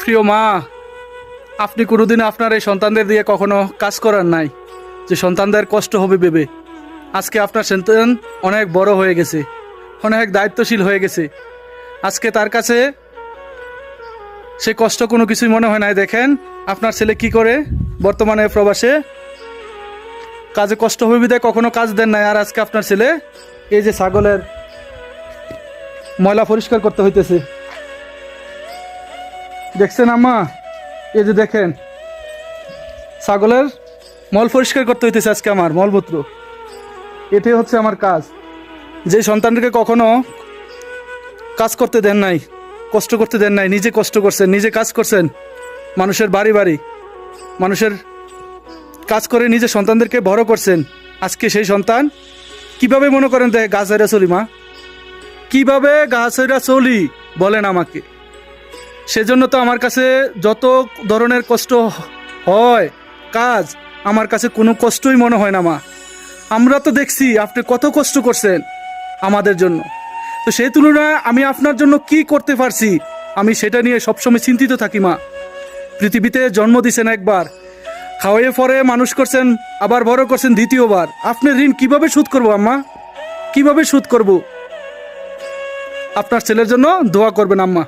প্রিয় মা, আপনি কোনোদিন আপনার এই সন্তানদের দিয়ে কখনো কাজ করার নাই যে সন্তানদের কষ্ট হবে ভেবে। আজকে আপনার সন্তান অনেক বড় হয়ে গেছে, অনেক দায়িত্বশীল হয়ে গেছে। আজকে তার কাছে সে কষ্ট কোনো কিছুই মনে হয় নাই। দেখেন আপনার ছেলে কি করে বর্তমানে প্রবাসে, কাজে কষ্ট হবে বিধায় কখনো কাজ দেন নাই। আর আজকে আপনার ছেলে এই যে ছাগলের ময়লা পরিষ্কার করতে হইতেছে, দেখছেন আম্মা? এই যে দেখেন ছাগলের মল পরিষ্কার করতে হইতেছে আজকে আমার মলমূত্র। এটাই হচ্ছে আমার কাজ। যে সন্তানকে কখনো কাজ করতে দেন নাই, কষ্ট করতে দেন নাই, নিজে কষ্ট করছেন, নিজে কাজ করছেন, মানুষের বাড়ি বাড়ি মানুষের কাজ করে নিজে সন্তানদেরকে বড় করছেন। আজকে সেই সন্তান কিভাবে মনে করেন দেখ গা ছাইরা চলি মা, কিভাবে গা ছাইরা চলি বলেন আমাকে। সেজন্য তো আমার কাছে যত ধরনের কষ্ট হয় কাজ, আমার কাছে কোনো কষ্টই মনে হয় না মা। আমরা তো দেখছি আপনি কত কষ্ট করছেন আমাদের জন্য, তো সেই তুলনায় আমি আপনার জন্য কি করতে পারছি আমি সেটা নিয়ে সবসময় চিন্তিত থাকি মা। পৃথিবীতে জন্ম দিয়েছেন একবার, খাওয়াইয়ে পরে মানুষ করছেন, আবার বড় করছেন দ্বিতীয়বার। আপনার ঋণ কিভাবে শোধ করবো আম্মা, কিভাবে শোধ করব? আপনার ছেলের জন্য দোয়া করবেন আম্মা।